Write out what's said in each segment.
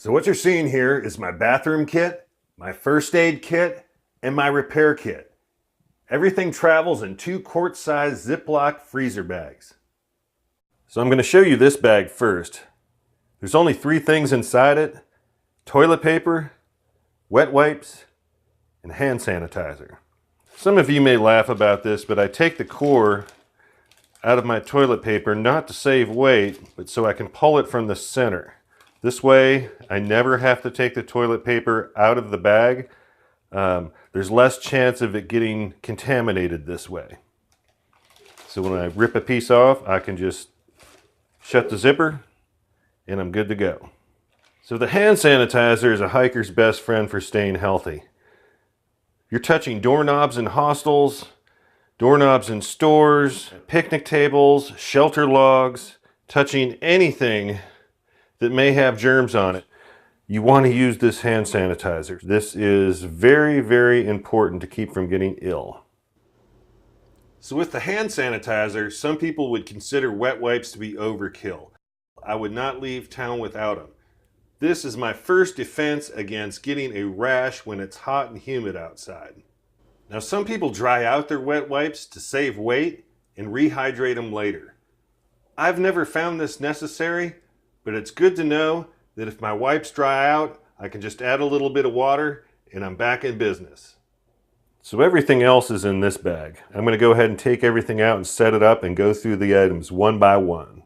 So what you're seeing here is my bathroom kit, my first aid kit, and my repair kit. Everything travels in 2 quart-sized Ziploc freezer bags. So I'm going to show you this bag first. There's only 3 things inside it: toilet paper, wet wipes, and hand sanitizer. Some of you may laugh about this, but I take the core out of my toilet paper not to save weight, but so I can pull it from the center. This way, I never have to take the toilet paper out of the bag. There's less chance of it getting contaminated this way. So when I rip a piece off, I can just shut the zipper and I'm good to go. So the hand sanitizer is a hiker's best friend for staying healthy. You're touching doorknobs in hostels, doorknobs in stores, picnic tables, shelter logs, touching anything that may have germs on it. You want to use this hand sanitizer. This is very, very important to keep from getting ill. So with the hand sanitizer, some people would consider wet wipes to be overkill. I would not leave town without them. This is my first defense against getting a rash when it's hot and humid outside. Now some people dry out their wet wipes to save weight and rehydrate them later. I've never found this necessary, but it's good to know that if my wipes dry out, I can just add a little bit of water and I'm back in business. So everything else is in this bag. I'm going to go ahead and take everything out and set it up and go through the items one by one.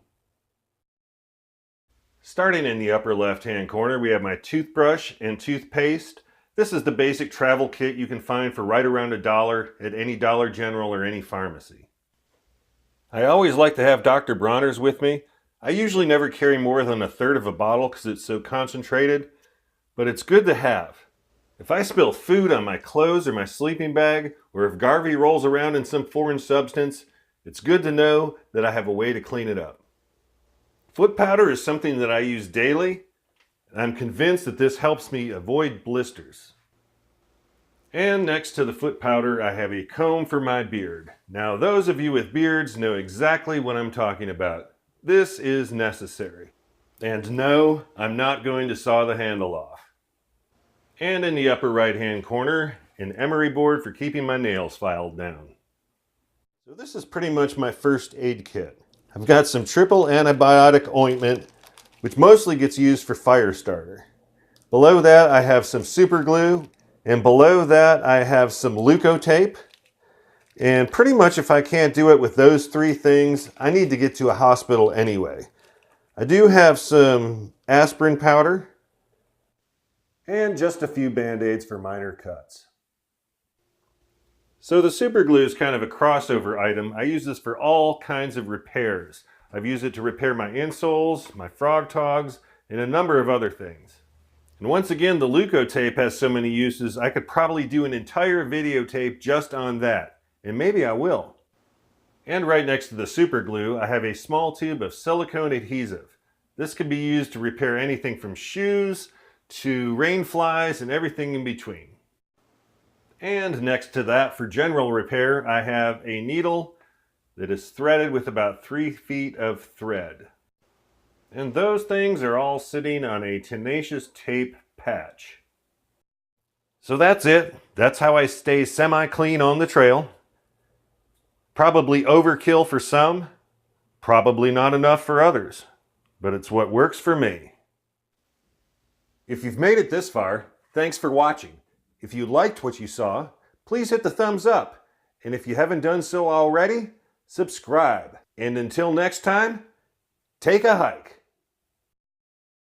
Starting in the upper left-hand corner, we have my toothbrush and toothpaste. This is the basic travel kit you can find for right around $1 at any Dollar General or any pharmacy. I always like to have Dr. Bronner's with me. I usually never carry more than 1/3 of a bottle because it's so concentrated, but it's good to have. If I spill food on my clothes or my sleeping bag, or if Garvey rolls around in some foreign substance, it's good to know that I have a way to clean it up. Foot powder is something that I use daily, and I'm convinced that this helps me avoid blisters. And next to the foot powder, I have a comb for my beard. Now those of you with beards know exactly what I'm talking about. This is necessary. And no, I'm not going to saw the handle off. And in the upper right hand corner, an emery board for keeping my nails filed down. So this is pretty much my first aid kit. I've got some triple antibiotic ointment, which mostly gets used for fire starter. Below that I have some super glue, and below that I have some leukotape. And pretty much if I can't do it with those 3 things, I need to get to a hospital anyway. I do have some aspirin powder and just a few band-aids for minor cuts. So the super glue is kind of a crossover item. I use this for all kinds of repairs. I've used it to repair my insoles, my frog togs, and a number of other things. And once again, the leukotape has so many uses, I could probably do an entire videotape just on that. And maybe I will. And right next to the super glue, I have a small tube of silicone adhesive. This can be used to repair anything from shoes to rain flies and everything in between. And next to that, for general repair, I have a needle that is threaded with about 3 feet of thread. And those things are all sitting on a tenacious tape patch. So that's it. That's how I stay semi-clean on the trail. Probably overkill for some, probably not enough for others, but it's what works for me. If you've made it this far, thanks for watching. If you liked what you saw, please hit the thumbs up. And if you haven't done so already, subscribe. And until next time, take a hike.